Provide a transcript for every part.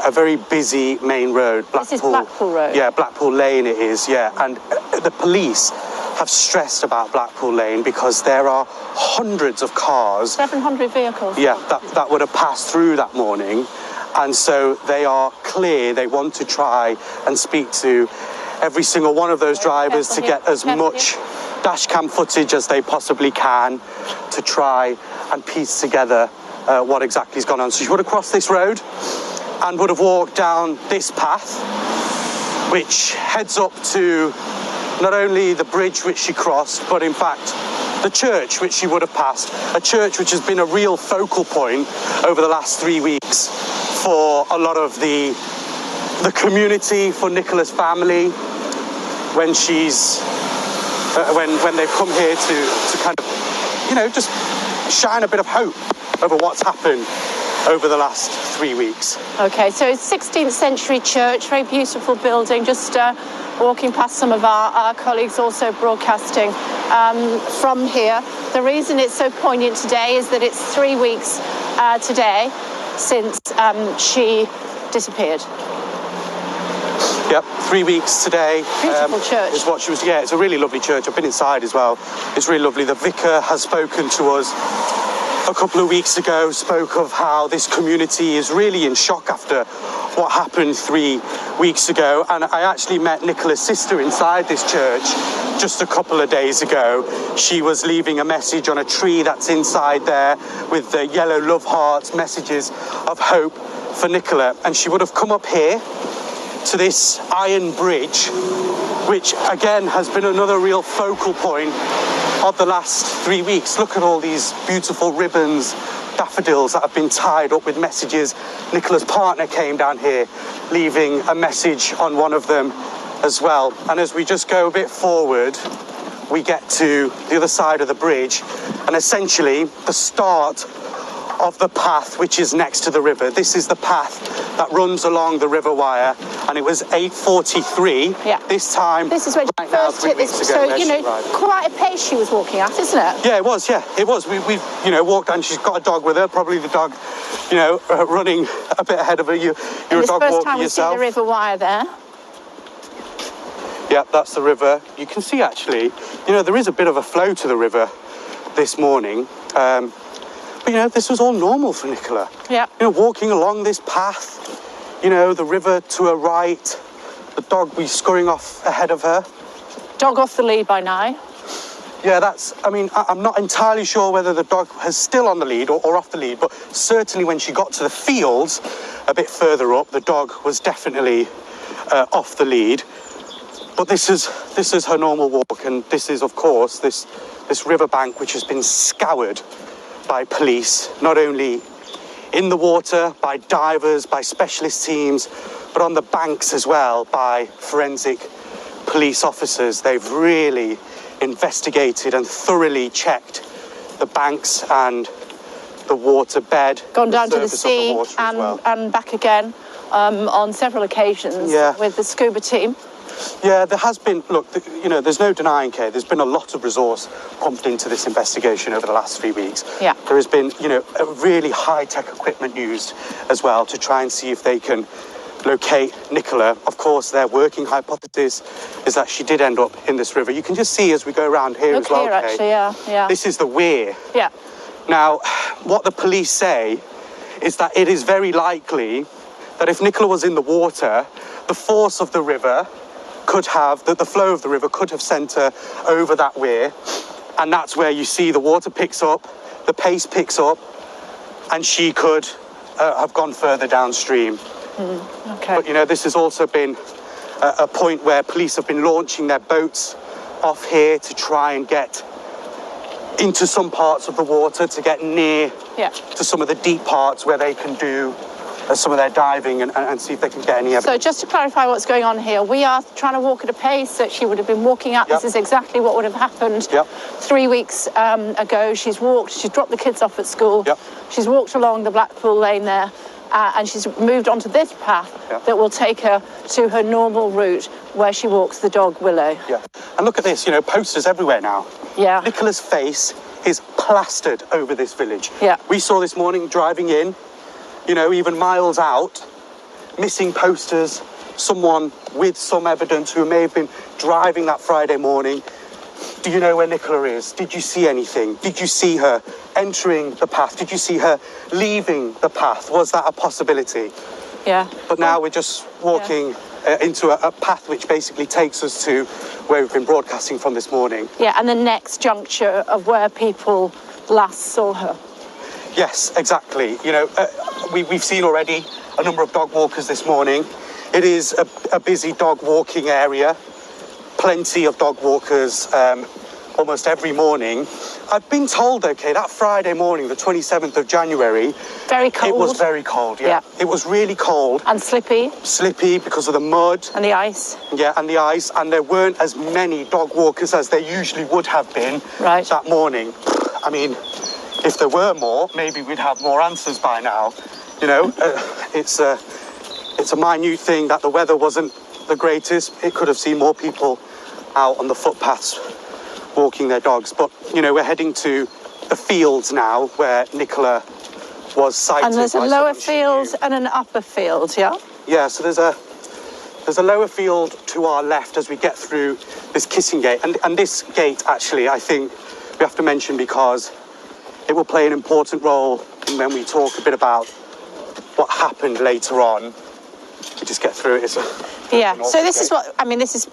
a very busy main road. This is Blackpool Road? Yeah, Blackpool Lane it is, yeah. And the police have stressed about Blackpool Lane because there are hundreds of cars. 700 vehicles. Yeah, that would have passed through that morning. And so they are clear they want to try and speak to every single one of those drivers to get as much dash cam footage as they possibly can to try and piece together what exactly has gone on. So she would have crossed this road and would have walked down this path, which heads up to not only the bridge which she crossed, but in fact the church which she would have passed, a church which has been a real focal point over the last 3 weeks for a lot of the community, for Nicola's family, when she's when they've come here to kind of, you know, just shine a bit of hope over what's happened over the last 3 weeks. Okay, so 16th century church, very beautiful building, just walking past some of our colleagues also broadcasting from here. The reason it's so poignant today is that it's 3 weeks today since she disappeared. Yep, 3 weeks today. Beautiful church. Is what she was. Yeah, it's a really lovely church. I've been inside as well. It's really lovely. The vicar has spoken to us a couple of weeks ago, spoke of how this community is really in shock after what happened 3 weeks ago. And I actually met Nicola's sister inside this church just a couple of days ago. She was leaving a message on a tree that's inside there with the yellow love hearts, messages of hope for Nicola. And she would have come up here to this iron bridge, which again has been another real focal point of the last 3 weeks. Look at all these beautiful ribbons, daffodils that have been tied up with messages. Nicola's partner came down here, leaving a message on one of them as well. And as we just go a bit forward, we get to the other side of the bridge, and essentially the start of the path which is next to the river. This is the path that runs along the river wire, and it was 8:43. Yeah. This time. This is when right she first hit this. So, you know, quite a pace she was walking at, isn't it? Yeah, it was. Yeah, it was. We've you know, walked down. She's got a dog with her. Probably the dog, you know, running a bit ahead of her. You're a dog walker yourself. This first time we see the river wire there. Yeah, that's the river. You can see actually, you know, there is a bit of a flow to the river this morning. But, you know, this was all normal for Nicola. Yeah. You know, walking along this path, you know, the river to her right, the dog was scurrying off ahead of her. Dog off the lead by now. Yeah, that's, I mean, I'm not entirely sure whether the dog is still on the lead or off the lead, but certainly when she got to the fields a bit further up, the dog was definitely off the lead. But this is her normal walk, and this is, of course, this riverbank which has been scoured by police, not only in the water, by divers, by specialist teams, but on the banks as well, by forensic police officers. They've really investigated and thoroughly checked the banks and the water bed. Gone down to the sea and back again on several occasions with the scuba team. Yeah, there has been, look, you know, there's no denying, Kay, there's been a lot of resource pumped into this investigation over the last 3 weeks. Yeah. There has been, you know, a really high-tech equipment used as well to try and see if they can locate Nicola. Of course, their working hypothesis is that she did end up in this river. You can just see as we go around here as well, Kay. Actually, yeah. This is the weir. Yeah. Now, what the police say is that it is very likely that if Nicola was in the water, the force of the river could have, the flow of the river could have sent her over that weir, and that's where you see the water picks up, the pace picks up, and she could have gone further downstream. Okay. But, you know, this has also been a point where police have been launching their boats off here to try and get into some parts of the water, to get near to some of the deep parts where they can do some of their diving and see if they can get any evidence. So just to clarify what's going on here, we are trying to walk at a pace that she would have been walking at. This is exactly what would have happened 3 weeks ago. She's dropped the kids off at school. She's walked along the Blackpool Lane there, and she's moved onto this path that will take her to her normal route where she walks the dog Willow. Yeah, and look at this, you know, posters everywhere now. Yeah. Nicola's face is plastered over this village. Yeah. We saw this morning driving in, you know, even miles out, missing posters, someone with some evidence who may have been driving that Friday morning. Do you know where Nicola is? Did you see anything? Did you see her entering the path? Did you see her leaving the path? Was that a possibility? Yeah. But now we're just walking into a path which basically takes us to where we've been broadcasting from this morning. Yeah, and the next juncture of where people last saw her. Yes, exactly. You know, we've seen already a number of dog walkers this morning. It is a busy dog walking area. Plenty of dog walkers almost every morning. I've been told, okay, that Friday morning, the 27th of January... Very cold. It was very cold, yeah. It was really cold. And slippy. Slippy because of the mud. And the ice. Yeah, and the ice. And there weren't as many dog walkers as there usually would have been that morning. I mean, if there were more, maybe we'd have more answers by now. You know, it's a minute thing that the weather wasn't the greatest. It could have seen more people out on the footpaths walking their dogs. But, you know, we're heading to the fields now where Nicola was sighted. And there's a lower field and an upper field, yeah? Yeah, so there's a lower field to our left as we get through this kissing gate. And this gate, actually, I think we have to mention because it will play an important role when we talk a bit about what happened later on. We just get through it. Yeah, so this is what, I mean, this is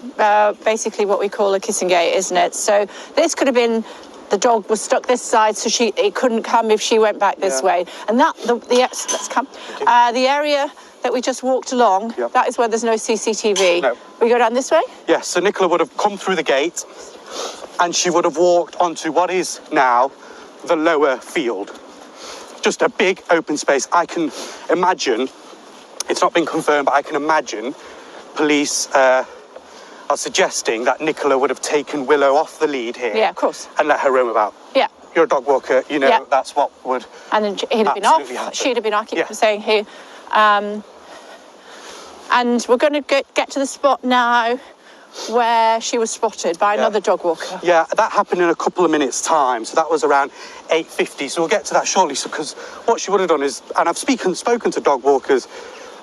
basically what we call a kissing gate, isn't it? So this could have been, the dog was stuck this side, so it couldn't come if she went back this way. And let's come. The area that we just walked along, that is where there's no CCTV. No. We go down this way? Yes, so Nicola would have come through the gate and she would have walked onto what is now the lower field. Just a big open space. I can imagine, it's not been confirmed, but I can imagine police are suggesting that Nicola would have taken Willow off the lead here. Yeah, of course. And let her roam about. Yeah. You're a dog walker, you know, that's what would And then he'd have been off, happen. she'd have been off, keep saying here. And we're going to get to the spot now where she was spotted by another dog walker. Yeah, that happened in a couple of minutes' time. So that was around 8:50. So we'll get to that shortly. So because what she would have done is, and I've spoken to dog walkers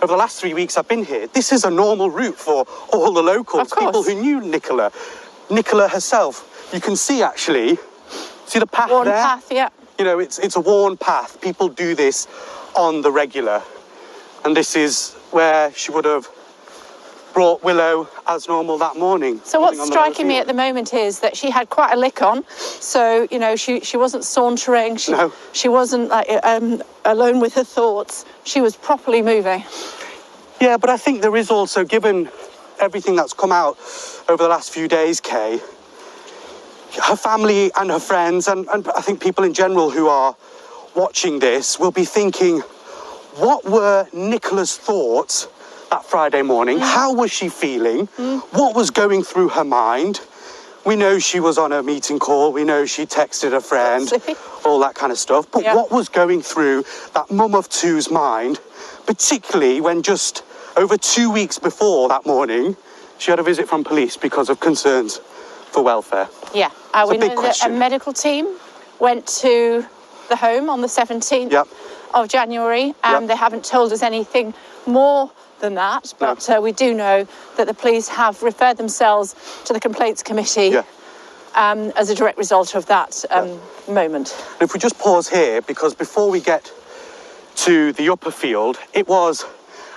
over the last 3 weeks I've been here, this is a normal route for all the locals, people who knew Nicola. Nicola herself, you can see actually, see the path worn there? Path, yeah. You know, it's a worn path. People do this on the regular. And this is where she would have brought Willow as normal that morning. So what's striking me at the moment is that she had quite a lick on. So, you know, she wasn't sauntering. She wasn't like alone with her thoughts. She was properly moving. Yeah, but I think there is also, given everything that's come out over the last few days, Kay, her family and her friends, and I think people in general who are watching this will be thinking, what were Nicola's thoughts that Friday morning? How was she feeling? What was going through her mind? We know she was on a meeting call. We know she texted a friend, all that kind of stuff. But what was going through that mum of two's mind, particularly when just over 2 weeks before that morning, she had a visit from police because of concerns for welfare? Yeah, we know that a medical team went to the home on the 17th of January. They haven't told us anything more than that, but we do know that the police have referred themselves to the complaints committee as a direct result of that moment. And if we just pause here, because before we get to the upper field, it was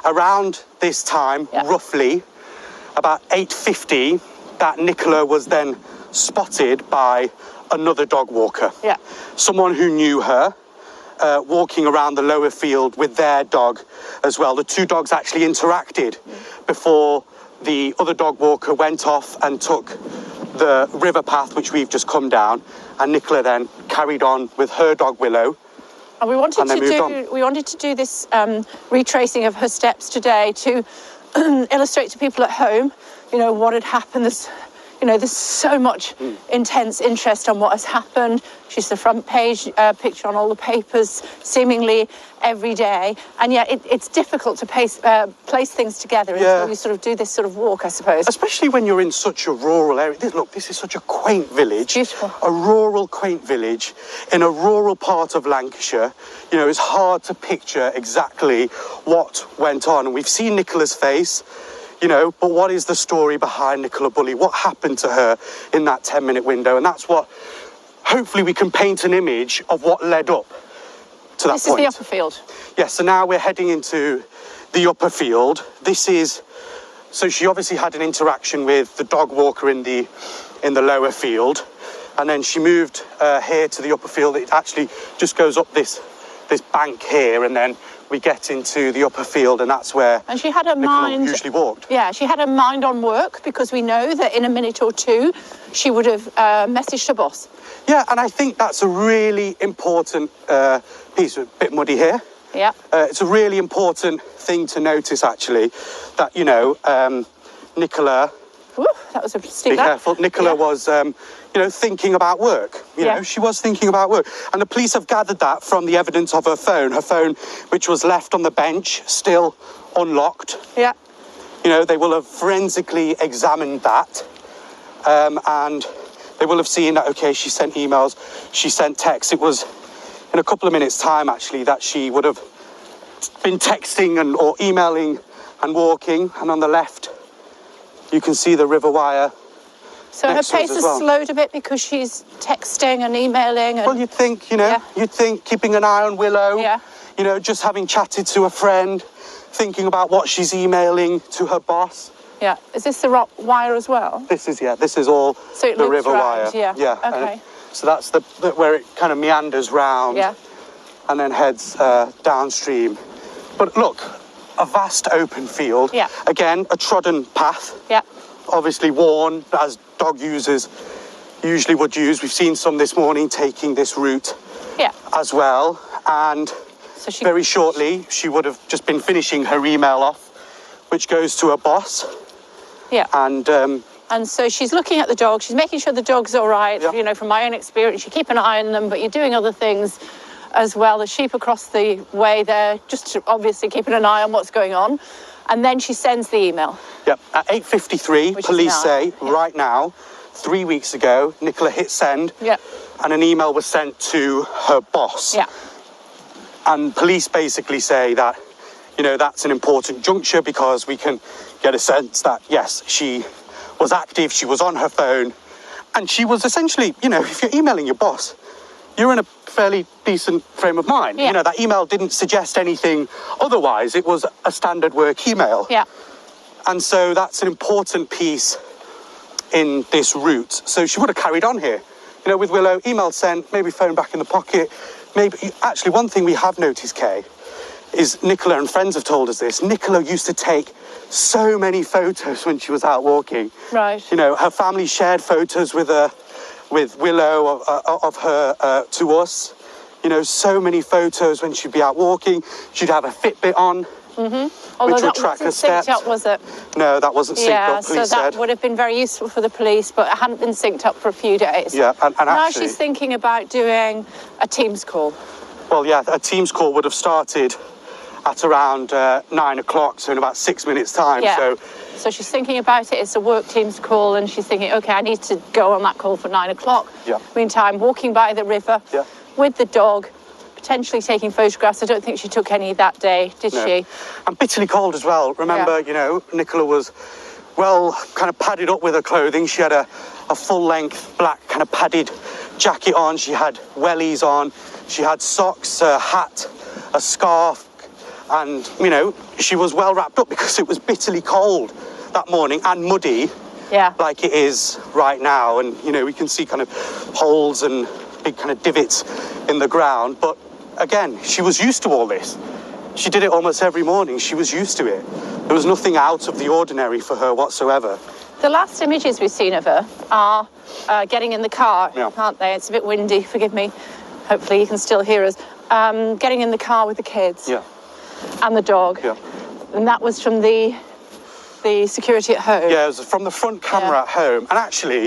around this time, roughly, about 8:50, that Nicola was then spotted by another dog walker. Yeah. Someone who knew her, walking around the lower field with their dog as well. The two dogs actually interacted before the other dog walker went off and took the river path, which we've just come down, and Nicola then carried on with her dog Willow. And we wanted to do this retracing of her steps today to illustrate to people at home, you know, what had happened. You know, there's so much intense interest on what has happened. She's the front page picture on all the papers, seemingly every day. And yet it's difficult to place things together until you sort of do this sort of walk, I suppose. Especially when you're in such a rural area. Look, this is such a quaint village. Beautiful. A rural, quaint village in a rural part of Lancashire. You know, it's hard to picture exactly what went on. And we've seen Nicola's face. You know, but what is the story behind Nicola Bulley? What happened to her in that 10-minute window? And that's what, hopefully we can paint an image of what led up to that point. This is the upper field. Yes, so now we're heading into the upper field. So she obviously had an interaction with the dog walker in the lower field. And then she moved here to the upper field. It actually just goes up this bank here, and then we get into the upper field, and that's where she had her Nicola mind usually walked. Yeah, she had her mind on work, because we know that in a minute or two she would have messaged her boss. Yeah, and I think that's a really important piece. A bit muddy here. Yeah. It's a really important thing to notice, actually, that, you know, Nicola... Ooh, that was a steep Be careful. Nicola was, you know, thinking about work. You know, she was thinking about work. And the police have gathered that from the evidence of her phone, which was left on the bench, still unlocked. Yeah. You know, they will have forensically examined that. And they will have seen that, okay, she sent emails, she sent texts. It was in a couple of minutes' time, actually, that she would have been texting or emailing and walking. And on the left, you can see the river wire. So her pace has slowed a bit because she's texting and emailing. Well, you'd think, you know, keeping an eye on Willow, you know, just having chatted to a friend, thinking about what she's emailing to her boss. Yeah. Is this the rock wire as well? This is all the river wire. Yeah. Okay. So that's where it kind of meanders round and then heads downstream. But look, a vast open field. Yeah. Again, a trodden path. Yeah. Obviously worn, as dog users usually would use. We've seen some this morning taking this route as well. And so very shortly, she would have just been finishing her email off, which goes to her boss. Yeah. And so she's looking at the dog. She's making sure the dog's all right. Yeah. You know, from my own experience, you keep an eye on them, but you're doing other things as well. The sheep across the way there, just obviously keeping an eye on what's going on. And then she sends the email. Yep. At 8:53, police say right now, 3 weeks ago, Nicola hit send. Yeah. And an email was sent to her boss. Yeah. And police basically say that, you know, that's an important juncture because we can get a sense that, yes, she was active, she was on her phone, and she was essentially, you know, if you're emailing your boss, you're in a fairly decent frame of mind. Yeah. You know, that email didn't suggest anything otherwise. It was a standard work email. Yeah. And so that's an important piece in this route. So she would have carried on here. You know, with Willow, email sent, maybe phone back in the pocket. Maybe, actually, one thing we have noticed, Kay, is Nicola, and friends have told us this, Nicola used to take so many photos when she was out walking. Right. You know, her family shared photos with Willow of her to us. You know, so many photos when she'd be out walking. She'd have a Fitbit on, Although which would that track her wasn't steps. synced up, was it? No, that wasn't synced up, so that said. would have been very useful for the police, but it hadn't been synced up for a few days. Yeah, and now actually... she's thinking about doing a Teams call. Well, yeah, a Teams call would have started at around 9 o'clock, so in about 6 minutes' time. Yeah. So she's thinking about it. It's a work Teams call, and she's thinking, OK, I need to go on that call for 9 o'clock. Yeah. Meantime, walking by the river with the dog, potentially taking photographs. I don't think she took any that day, did she? And bitterly cold as well. Remember, you know, Nicola was, well, kind of padded up with her clothing. She had a full-length black kind of padded jacket on. She had wellies on. She had socks, a hat, a scarf. And, you know, she was well wrapped up because it was bitterly cold that morning and muddy like it is right now. And, you know, we can see kind of holes and big kind of divots in the ground. But again, she was used to all this. She did it almost every morning. She was used to it. There was nothing out of the ordinary for her whatsoever. The last images we've seen of her are getting in the car, aren't they? It's a bit windy, forgive me. Hopefully you can still hear us. Getting in the car with the kids. Yeah. And the dog. Yeah. And that was from the the security at home. Yeah, it was from the front camera at home. And actually,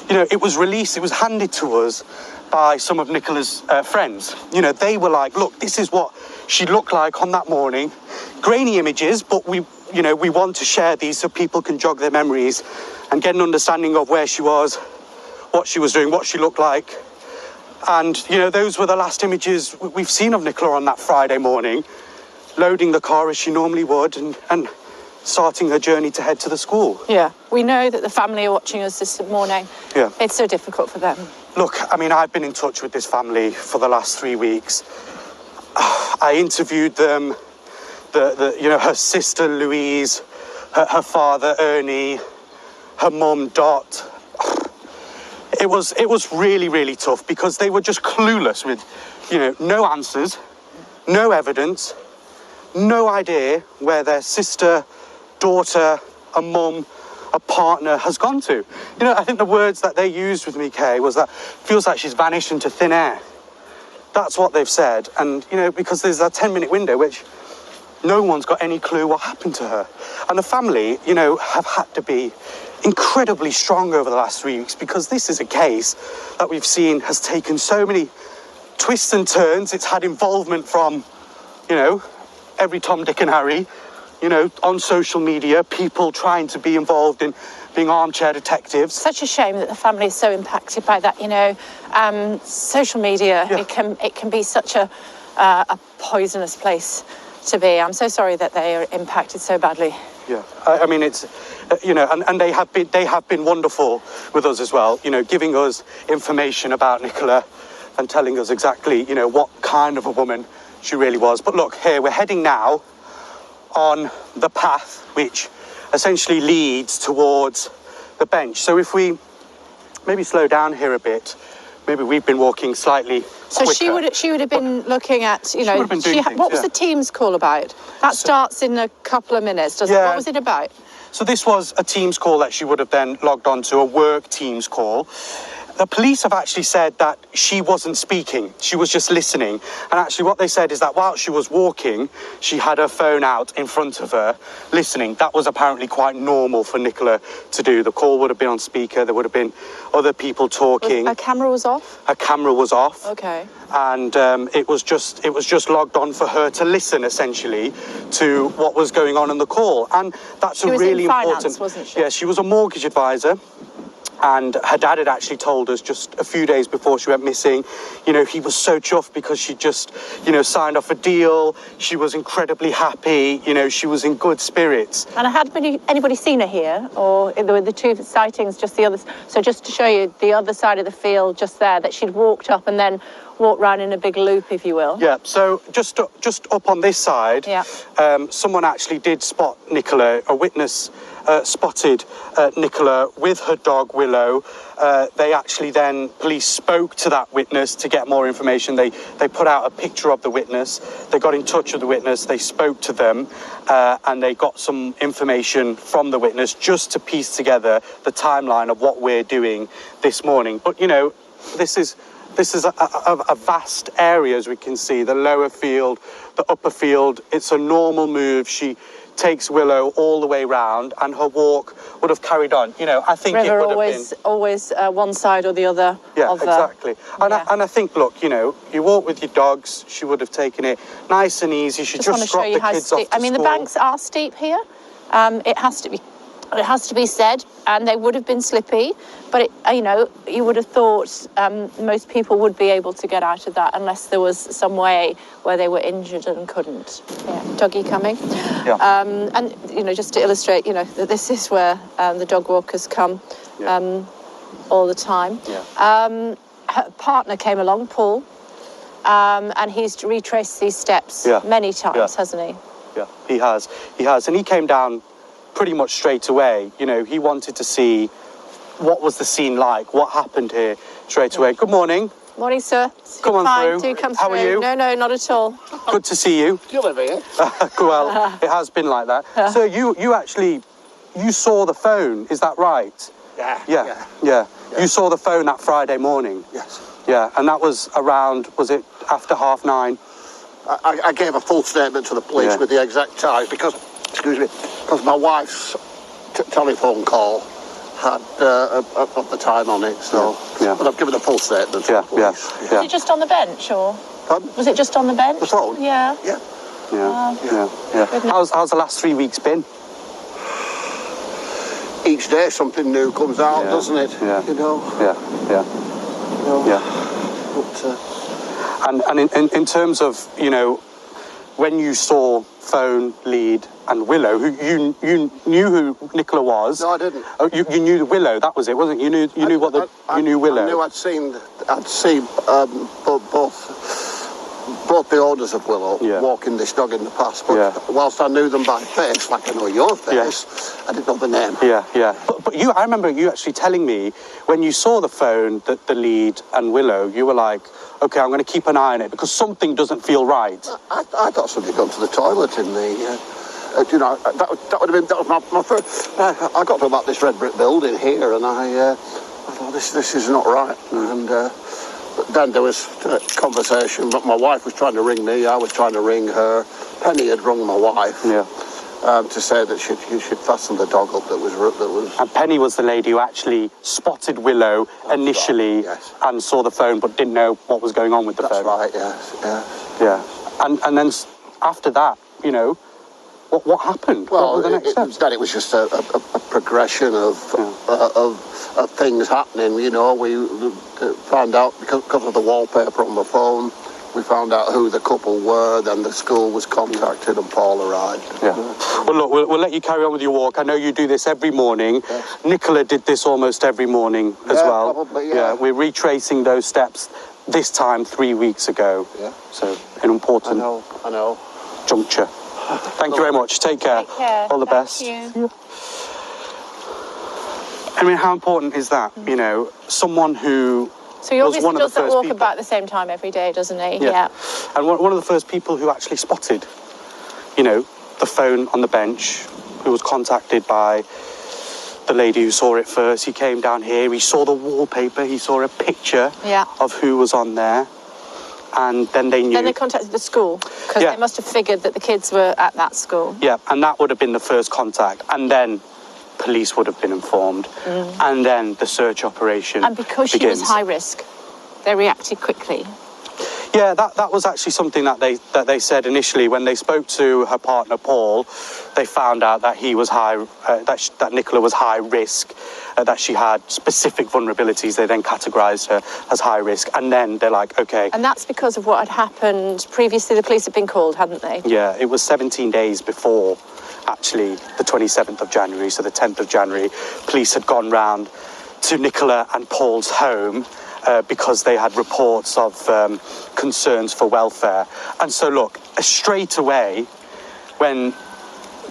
you know, it was released, it was handed to us by some of Nicola's friends. You know, they were like, look, this is what she looked like on that morning. Grainy images, but we want to share these so people can jog their memories and get an understanding of where she was, what she was doing, what she looked like. And, you know, those were the last images we've seen of Nicola on that Friday morning, loading the car as she normally would and starting her journey to head to the school. Yeah, we know that the family are watching us this morning. Yeah. It's so difficult for them. Look, I mean, I've been in touch with this family for the last 3 weeks. I interviewed them, her sister Louise, her father Ernie, her mum Dot. It was really, really tough because they were just clueless with, no answers, no evidence, no idea where their sister, daughter, a mum, a partner has gone to. You know, I think the words that they used with me, Kay, was that feels like she's vanished into thin air. That's what they've said. And, because there's that 10-minute window, which no one's got any clue what happened to her. And the family, have had to be incredibly strong over the last 3 weeks because this is a case that we've seen has taken so many twists and turns. It's had involvement from, every Tom, Dick and Harry, on social media, people trying to be involved in being armchair detectives. Such a shame that the family is so impacted by that, social media, it can be such a poisonous place to be. I'm so sorry that they are impacted so badly. Yeah, I mean, it's, and they have been wonderful with us as well, giving us information about Nicola and telling us exactly, what kind of a woman she really was. But look, here, we're heading now on the path which essentially leads towards the bench. So if we maybe slow down here a bit, maybe we've been walking slightly quicker. So she would have been looking at, what was the Teams call about? That starts in a couple of minutes, doesn't it? What was it about? So this was a Teams call that she would have then logged on to, a work Teams call. The police have actually said that she wasn't speaking, she was just listening. And actually what they said is that while she was walking, she had her phone out in front of her, listening. That was apparently quite normal for Nicola to do. The call would have been on speaker, there would have been other people talking. Her camera was off? Her camera was off. Okay. And it was just logged on for her to listen, essentially, to what was going on in the call. And that's a really important... She was in finance, wasn't she? Yeah, she was a mortgage advisor. And her dad had actually told us just a few days before she went missing, he was so chuffed because she just, signed off a deal. She was incredibly happy, she was in good spirits. And had anybody seen her here? Or there were the two sightings, just the others? So just to show you the other side of the field just there, that she'd walked up and then walked round in a big loop, if you will. Yeah, so just up on this side, someone actually did spot Nicola, a witness spotted Nicola with her dog Willow. They actually then, police spoke to that witness to get more information. They put out a picture of the witness. They got in touch with the witness. They spoke to them and they got some information from the witness just to piece together the timeline of what we're doing this morning. But, this is a vast area, as we can see, the lower field, the upper field. It's a normal move. She takes Willow all the way round and her walk would have carried on. I think River it would have been... always one side or the other. Yeah, exactly. And I think, look, you walk with your dogs, she would have taken it nice and easy. She just dropped the kids off to school. The banks are steep here. It has to be said, and they would have been slippy, but you would have thought most people would be able to get out of that unless there was some way where they were injured and couldn't. Yeah, doggy coming. Yeah. And just to illustrate, that this is where the dog walkers come all the time. Yeah. Her partner came along, Paul, and he's retraced these steps many times, hasn't he? Yeah, he has, and he came down pretty much straight away. He wanted to see what was the scene like, what happened here straight away. Good morning. Morning, sir. Come on through. Do come How through. are you? No, not at all. Good to see you. Do you live here? Well, it has been like that. So you actually saw the phone, is that right? Yeah. You saw the phone that Friday morning? Yes. Yeah, and that was around, was it after 9:30? I gave a full statement to the police with the exact time because my wife's telephone call had the time on it, so... Yeah. But I've given a full statement to the police. Was it just on the bench, or...? Pardon? Was it just on the bench? The phone? Yeah. Yeah. How's the last 3 weeks been? Each day something new comes out, doesn't it? Yeah. You know? Yeah. But, And in terms of, when you saw phone, lead and Willow, who you knew who Nicola was. No, I didn't. Oh, you knew the Willow, that was it, wasn't it? You knew Willow. I knew I'd seen both the owners of Willow walking this dog in the past, but whilst I knew them by face, like I know your face, I didn't know the name. Yeah. But I remember you actually telling me when you saw the phone, the lead and Willow, you were like, okay, I'm going to keep an eye on it because something doesn't feel right. I thought somebody had gone to the toilet in the... that would have been my first... I got to about this red brick building here, and I thought, this is not right. And but then there was conversation, but my wife was trying to ring me, I was trying to ring her. Penny had rung my wife to say that she'd fastened the dog up that was... And Penny was the lady who actually spotted Willow initially and saw the phone but didn't know what was going on with the phone. That's right, yes. Yeah. And then after that, what happened? Well, what were the next steps? Then it was just a progression of things happening. We found out because of the wallpaper on the phone. We found out who the couple were. Then the school was contacted, and Paul arrived. Yeah. Well, look, we'll let you carry on with your walk. I know you do this every morning. Yes. Nicola did this almost every morning as well. Probably, yeah. We're retracing those steps. This time 3 weeks ago. Yeah. So an important I know. juncture. Thank you very much. Take care. All the best. Thank you. I mean, how important is that? Someone who... So he obviously does that walk about the same time every day, doesn't he? Yeah. And one of the first people who actually spotted, the phone on the bench, who was contacted by the lady who saw it first. He came down here, he saw the wallpaper, he saw a picture of who was on there. And then they knew. Then they contacted the school, because they must have figured that the kids were at that school. Yeah, and that would have been the first contact. And then police would have been informed. And then the search operation And because she was high risk, they reacted quickly. Yeah, that was actually something that they said initially when they spoke to her partner Paul. They found out that he was that Nicola was high risk, that she had specific vulnerabilities. They then categorised her as high risk, and then they're like, okay. And that's because of what had happened previously. The police had been called, hadn't they? Yeah, it was 17 days before, actually, the 27th of January, so the 10th of January. Police had gone round to Nicola and Paul's home. Because they had reports of concerns for welfare. And so, look, straight away, when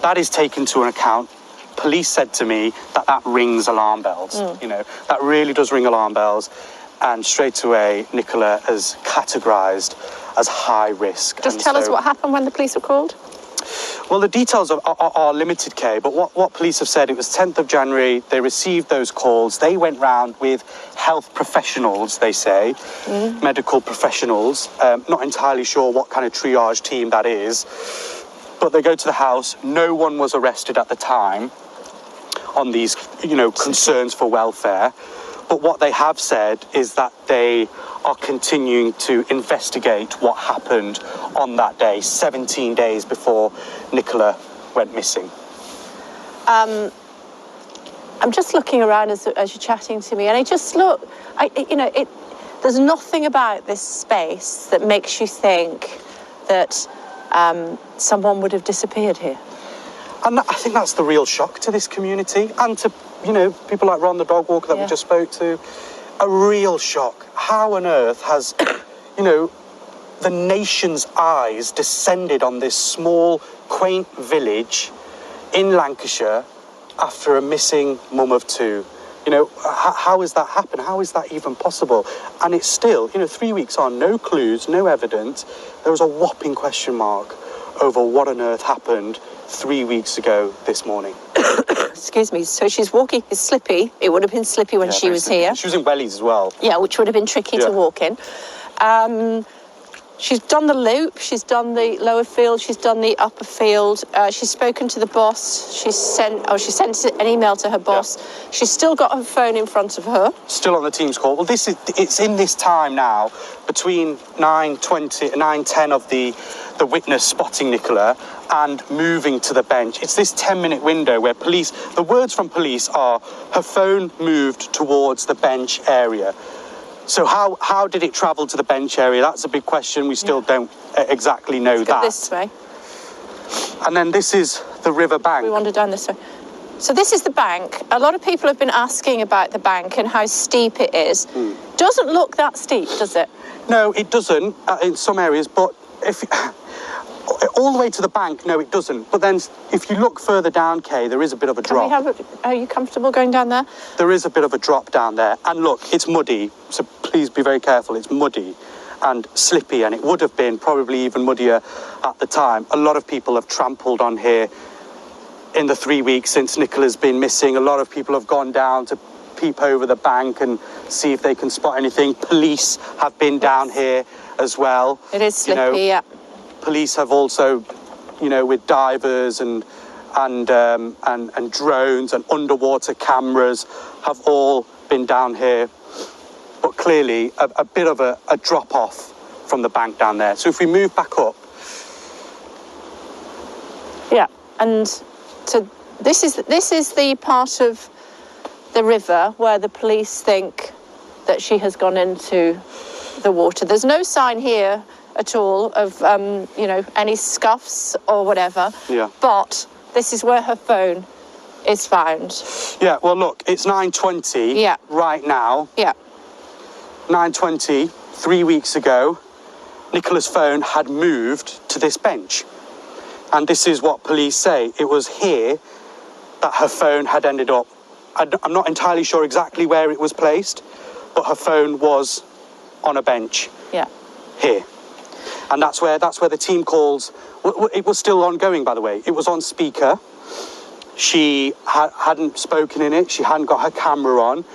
that is taken to an account, police said to me that rings alarm bells. That really does ring alarm bells. And straight away, Nicola is categorised as high risk. Just tell us what happened when the police were called. Well, the details are limited, Kay, but what police have said, it was 10th of January, they received those calls, they went round with health professionals, they say, medical professionals, not entirely sure what kind of triage team that is, but they go to the house, no one was arrested at the time on these, concerns for welfare, but what they have said is that they are continuing to investigate what happened on that day, 17 days before Nicola went missing. I'm just looking around as you're chatting to me, and there's nothing about this space that makes you think that someone would have disappeared here. And I think that's the real shock to this community, and to, people like Ron the dog walker that we just spoke to. A real shock. How on earth has, the nation's eyes descended on this small, quaint village in Lancashire after a missing mum of two? How has that happened? How is that even possible? And it's still, 3 weeks on, no clues, no evidence. There was a whopping question mark over what on earth happened 3 weeks ago this morning. Excuse me. So she's walking, it's slippy. It would have been slippy when she was here. She was in wellies as well. Yeah, which would have been tricky to walk in. She's done the loop, she's done the lower field, she's done the upper field. She's spoken to the boss. She sent an email to her boss. Yeah. She's still got her phone in front of her. Still on the Teams call. Well, it's in this time now, between 9:10 of the witness spotting Nicola and moving to the bench. It's this 10-minute window where the words from police are, her phone moved towards the bench area. So how did it travel to the bench area? That's a big question. We still don't exactly know that. This way. And then this is the river bank. We wander down this way. So this is the bank. A lot of people have been asking about the bank and how steep it is. Doesn't look that steep, does it? No, it doesn't in some areas, but all the way to the bank, no, it doesn't. But then if you look further down, Kay, there is a bit of a drop. Are you comfortable going down there? There is a bit of a drop down there. And look, it's muddy, so please be very careful. It's muddy and slippy, and it would have been probably even muddier at the time. A lot of people have trampled on here in the 3 weeks since Nicola's been missing. A lot of people have gone down to peep over the bank and see if they can spot anything. Police have been down here as well. It is slippy, yeah. Police have also, with divers and drones and underwater cameras have all been down here. But clearly a bit of a drop off from the bank down there. So if we move back up. Yeah, and so this is the part of the river where the police think that she has gone into the water. There's no sign here at all of, any scuffs or whatever. Yeah. But this is where her phone is found. Yeah, well, look, it's 9:20 right now. Yeah. 9:20, 3 weeks ago, Nicola's phone had moved to this bench. And this is what police say. It was here that her phone had ended up. I'm not entirely sure exactly where it was placed, but her phone was on a bench. Yeah. Here. And that's where the team calls. It was still ongoing, by the way. It was on speaker. She hadn't spoken in it. She hadn't got her camera on,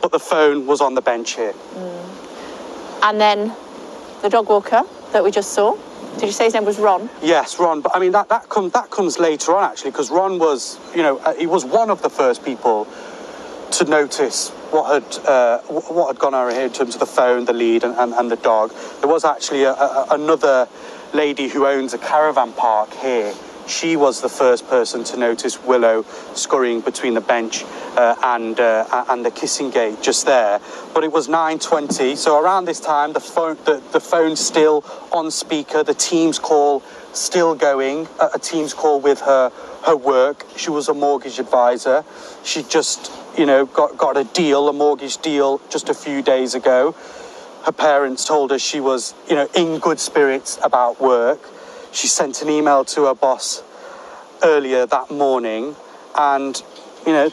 but the phone was on the bench here. And then the dog walker that we just saw. Did you say his name was Ron? Yes, Ron. But I mean, that comes later on, actually, because Ron was, he was one of the first people to notice what had gone on here in terms of the phone, the lead, and the dog. There was actually another lady who owns a caravan park here. She was the first person to notice Willow scurrying between the bench and the kissing gate just there. But it was 9:20, so around this time, the phone's still on speaker, the Teams call still going, a Teams call with her work. She was a mortgage advisor. She just, got a mortgage deal just a few days ago. Her parents told her she was, in good spirits about work. She sent an email to her boss earlier that morning, and,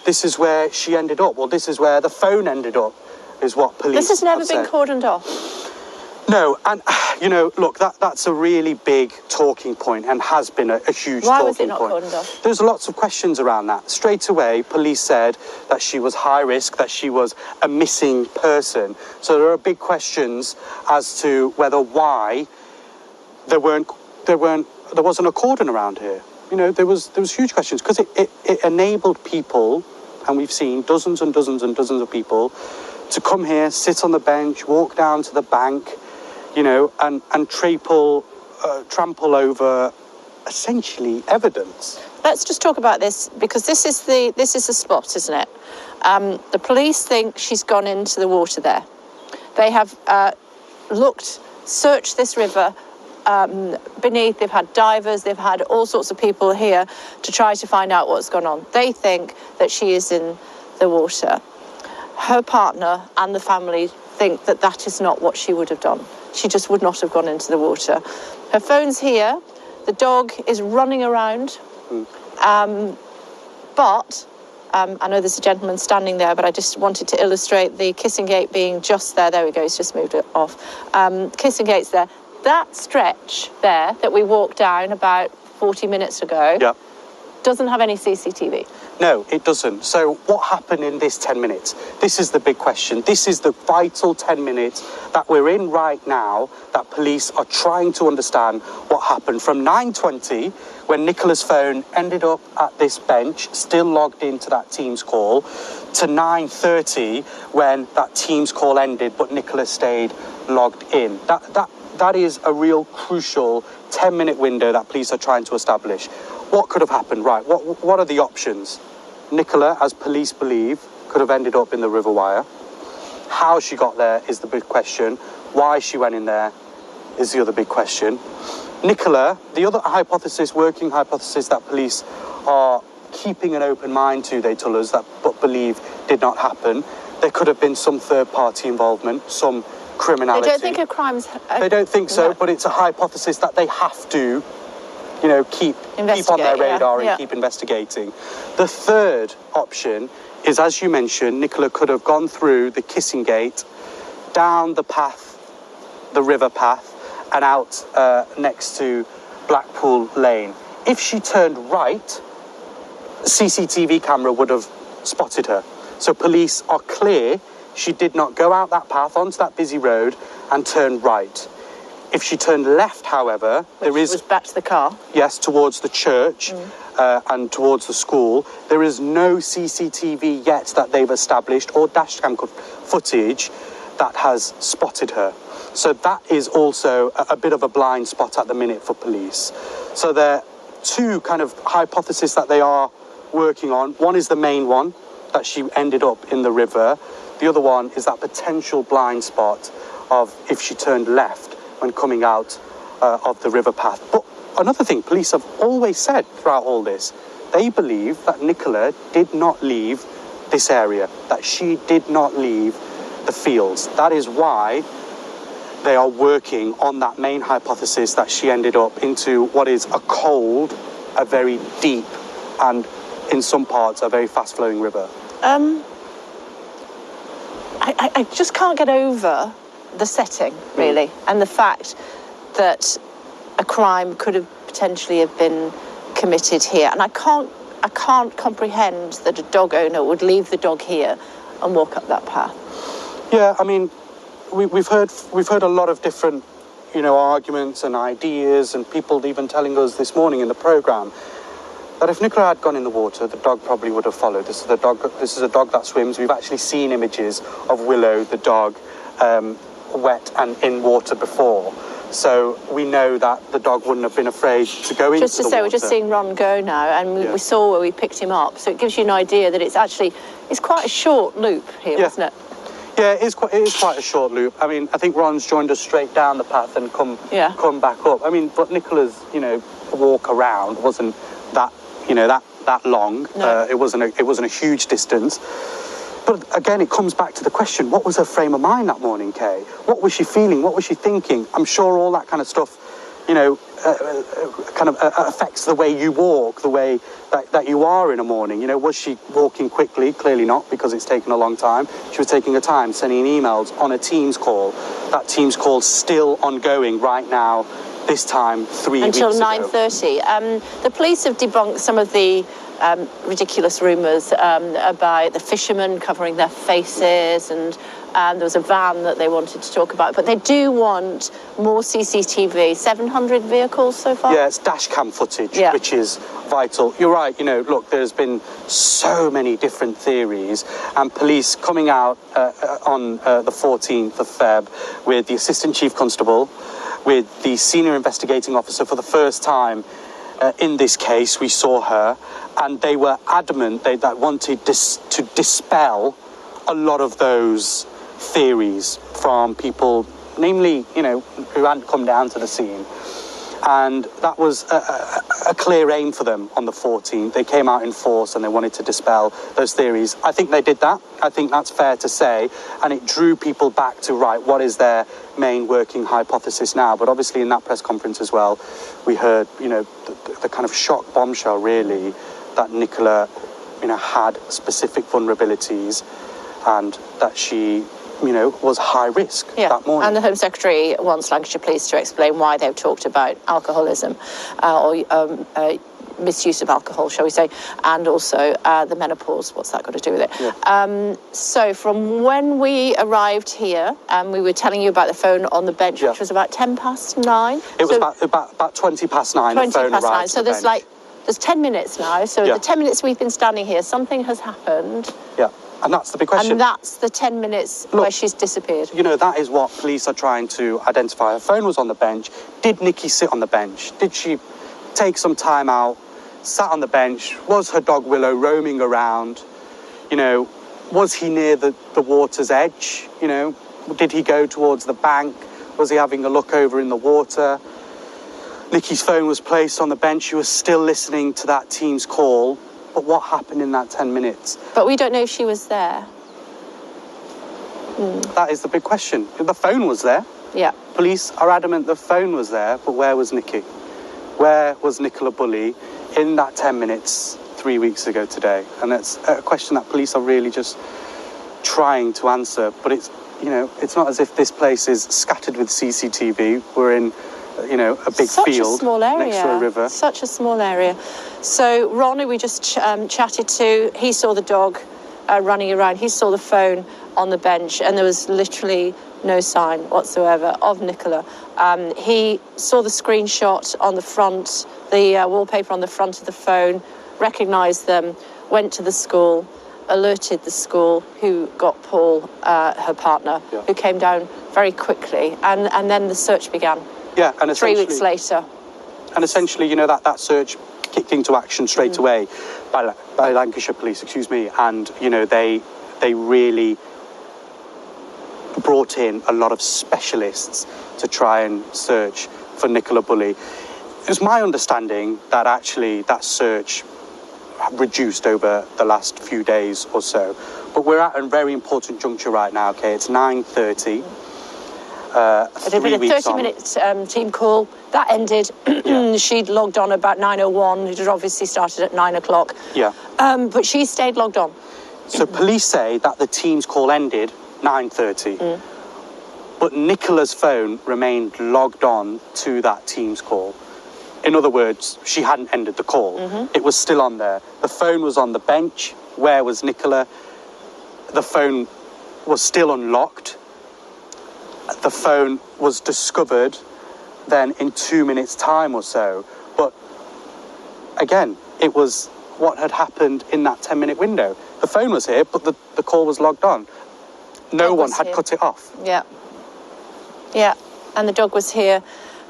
this is where she ended up. Well, this is where the phone ended up, is what police This has never been cordoned off. No, and, look, that's a really big talking point and has been a huge talking point. Why was it not cordoned off? There's lots of questions around that. Straight away, police said that she was high risk, that she was a missing person. So there are big questions as to why there wasn't a cordon around here. There was huge questions because it enabled people, and we've seen dozens and dozens and dozens of people, to come here, sit on the bench, walk down to the bank, and trample over essentially evidence. Let's just talk about this, because this is the spot, isn't it? The police think she's gone into the water there. They have searched this river beneath. They've had divers, they've had all sorts of people here to try to find out what's gone on. They think that she is in the water. Her partner and the family think that is not what she would have done. She just would not have gone into the water. Her phone's here. The dog is running around. But I know there's a gentleman standing there, but I just wanted to illustrate the kissing gate being just there. There we go, he's just moved it off. Kissing gate's there. That stretch there that we walked down about 40 minutes ago doesn't have any CCTV. No, it doesn't. So what happened in this 10 minutes? This is the big question. This is the vital 10 minutes that we're in right now, that police are trying to understand what happened from 9:20, when Nicola's phone ended up at this bench, still logged into that Teams call, to 9:30, when that Teams call ended, but Nicola stayed logged in. That is a real crucial 10-minute window that police are trying to establish. What could have happened? Right, what are the options? Nicola, as police believe, could have ended up in the River Wire. How she got there is the big question. Why she went in there is the other big question. Nicola, the other hypothesis, working hypothesis that police are keeping an open mind to, they tell us, but believe did not happen. There could have been some third-party involvement, some criminality. They don't think a crime's... They don't think so, no. but it's a hypothesis that they have to, keep on their radar and keep investigating. The third option is, as you mentioned, Nicola could have gone through the Kissing Gate, down the path, the river path, and out next to Blackpool Lane. If she turned right, CCTV camera would have spotted her. So police are clear she did not go out that path onto that busy road and turn right. If she turned left, however, Which was back to the car. Yes, towards the church and towards the school. There is no CCTV yet that they've established, or dashcam footage that has spotted her. So that is also a bit of a blind spot at the minute for police. So there are two kind of hypotheses that they are working on. One is the main one, that she ended up in the river. The other one is that potential blind spot of if she turned left when coming out of the river path. But another thing police have always said throughout all this, they believe that Nicola did not leave this area, that she did not leave the fields. That is why they are working on that main hypothesis that she ended up into what is a cold, a very deep, and in some parts a very fast-flowing river. I just can't get over the setting, really, and the fact that a crime could have potentially have been committed here. And I can't comprehend that a dog owner would leave the dog here and walk up that path. Yeah, I mean, we've heard a lot of different, arguments and ideas, and people even telling us this morning in the programme that if Nicola had gone in the water, the dog probably would have followed. This is a dog that swims. We've actually seen images of Willow, the dog, wet and in water before. So we know that the dog wouldn't have been afraid to go into the water. Just to say, we're just seeing Ron go now, and we saw where we picked him up. So it gives you an idea that it's quite a short loop here, isn't it? Yeah, it is quite a short loop. I mean, I think Ron's joined us straight down the path and come back up. I mean, but Nicola's, walk around wasn't that, that long. No. It wasn't a huge distance. But again, it comes back to the question, what was her frame of mind that morning, Kay? What was she feeling? What was she thinking? I'm sure all that kind of stuff, affects the way you walk, the way that you are in a morning. Was she walking quickly? Clearly not, because it's taken a long time. She was taking her time, sending emails on a Teams call. That Teams call's still ongoing right now, this time 3 weeks ago. Until 9:30. The police have debunked some of the ridiculous rumours about the fishermen covering their faces, and there was a van that they wanted to talk about. But they do want more CCTV. 700 vehicles so far? Yeah, it's dash cam footage, which is vital. You're right, look, there's been so many different theories, and police coming out on the 14th of Feb with the Assistant Chief Constable, with the Senior Investigating Officer for the first time in this case. We saw her, and they were adamant that wanted to dispel a lot of those theories from people, namely, who hadn't come down to the scene. And that was a clear aim for them on the 14th. They came out in force and they wanted to dispel those theories. I think they did that. I think that's fair to say. And it drew people back to, right, what is their main working hypothesis now? But obviously in that press conference as well, we heard, the kind of shock bombshell, really, that Nicola, had specific vulnerabilities and that she, was high risk that morning. And the Home Secretary wants Lancashire Police to explain why they've talked about alcoholism or misuse of alcohol, shall we say, and also the menopause. What's that got to do with it? Yeah. So from when we arrived here, we were telling you about the phone on the bench, which was about 9:10. It was about 20:09. 20 the phone past 9. arrived So at the there's bench. there's 10 minutes now. So the 10 minutes we've been standing here, something has happened. Yeah, and that's the big question. And that's the 10 minutes where she's disappeared. You know, that is what police are trying to identify. Her phone was on the bench. Did Nikki sit on the bench? Did she take some time out, sat on the bench? Was her dog Willow roaming around? You know, was he near the water's edge? You know, did he go towards the bank? Was he having a look over in the water? Nikki's phone was placed on the bench. She was still listening to that team's call. But what happened in that 10 minutes? But we don't know if she was there. That is the big question. The phone was there. Yeah. Police are adamant the phone was there, but where was Nikki? Where was Nicola Bulley in that 10 minutes 3 weeks ago today? And that's a question that police are really just trying to answer. But it's, you know, it's not as if this place is scattered with CCTV. We're in, you know, a big Such field a small area. next to a river. Such a small area. So Ron, who we just chatted to, he saw the dog running around. He saw the phone on the bench, and there was literally no sign whatsoever of Nicola. He saw the screenshot on the front, the wallpaper on the front of the phone, recognised them, went to the school, alerted the school, who got Paul, her partner, who came down very quickly, and then the search began. Yeah, and 3 weeks later. And essentially, you know, that search kicked into action straight away by Lancashire Police, and, you know, they really brought in a lot of specialists to try and search for Nicola Bulley. It was my understanding that actually that search reduced over the last few days or so. But we're at a very important juncture right now, okay? It's 9:30. I did a 30-minute team call. That ended. She'd logged on about 9:01. It had obviously started at 9 o'clock. Yeah. But she stayed logged on. So police say that the team's call ended 9:30. But Nicola's phone remained logged on to that team's call. In other words, she hadn't ended the call. It was still on there. The phone was on the bench. Where was Nicola? The phone was still unlocked. The phone was discovered then in 2 minutes' time or so. But again, it was what had happened in that 10-minute window. The phone was here, but the call was logged on. No one had cut it off. Yeah. Yeah, and the dog was here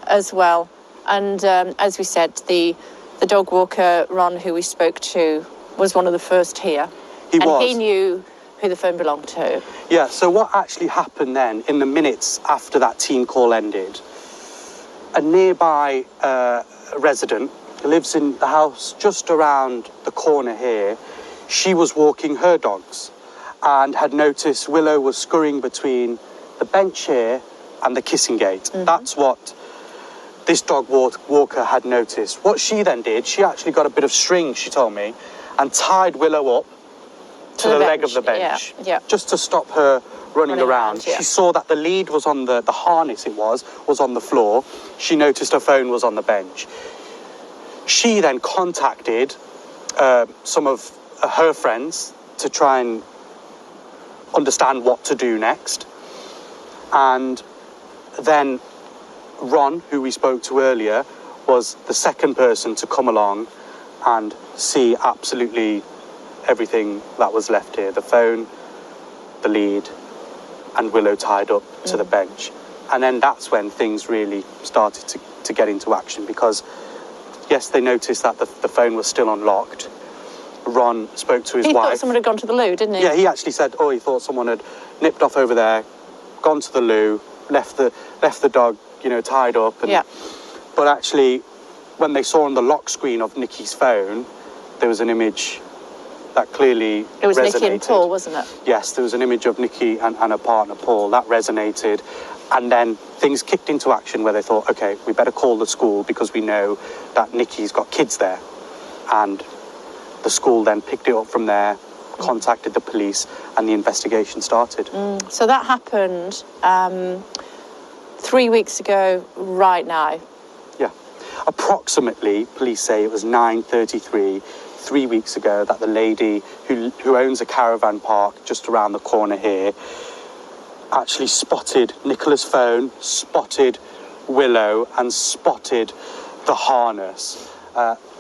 as well. And as we said, the dog walker, Ron, who we spoke to, was one of the first here. He was. And he knew who the phone belonged to. Yeah, so what actually happened then, in the minutes after that team call ended, a nearby resident who lives in the house just around the corner here, she was walking her dogs and had noticed Willow was scurrying between the bench here and the kissing gate. That's what this dog walker had noticed. What she then did, she actually got a bit of string, she told me, and tied Willow up to the leg of the bench, just to stop her running around. She saw that the lead was on the harness was on the floor. She noticed her phone was on the bench. She then contacted some of her friends to try and understand what to do next. And then Ron, who we spoke to earlier, was the second person to come along and see absolutely everything that was left here. The phone, the lead, and Willow tied up to the bench. And then that's when things really started to get into action, because, yes, they noticed that the phone was still unlocked. Ron spoke to his wife. He thought someone had gone to the loo, didn't he? Yeah, he actually said, he thought someone had nipped off over there, gone to the loo, left the dog, you know, tied up. And, but actually, when they saw on the lock screen of Nikki's phone, there was an image that clearly resonated. It was Nikki and Paul, wasn't it? Yes, there was an image of Nikki and her partner, Paul. That resonated. And then things kicked into action where they thought, OK, we better call the school because we know that Nikki's got kids there. And the school then picked it up from there, contacted the police, and the investigation started. So that happened 3 weeks ago right now. Yeah. approximately, police say it was 9:33, 3 weeks ago, that the lady who owns a caravan park just around the corner here actually spotted Nicola's phone, spotted Willow, and spotted the harness.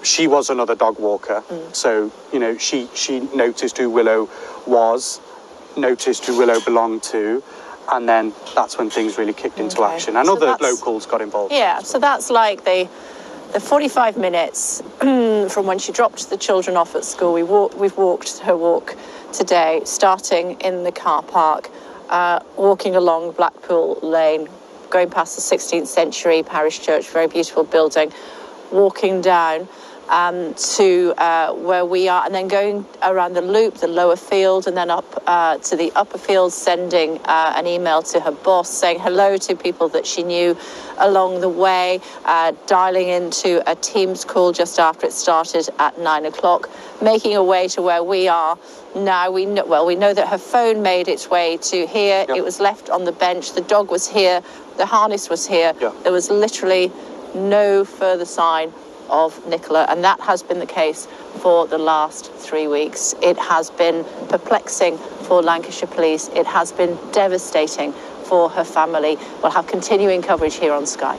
She was another dog walker, so, you know, she noticed who Willow was, noticed who Willow belonged to, and then that's when things really kicked into action, and so other locals got involved. Yeah, so that's like the 45 minutes from when she dropped the children off at school. We've walked her walk today, starting in the car park, walking along Blackpool Lane, going past the 16th century parish church, very beautiful building, walking down to where we are, and then going around the loop, the lower field, and then up to the upper field, sending an email to her boss saying hello to people that she knew along the way, dialing into a Teams call just after it started at 9 o'clock, making her way to where we are now. We know that her phone made its way to here. It was left on the bench. The dog was here. The harness was here. There was literally no further sign of Nicola, and that has been the case for the last 3 weeks. It has been perplexing for Lancashire Police. It has been devastating for her family. We'll have continuing coverage here on Sky.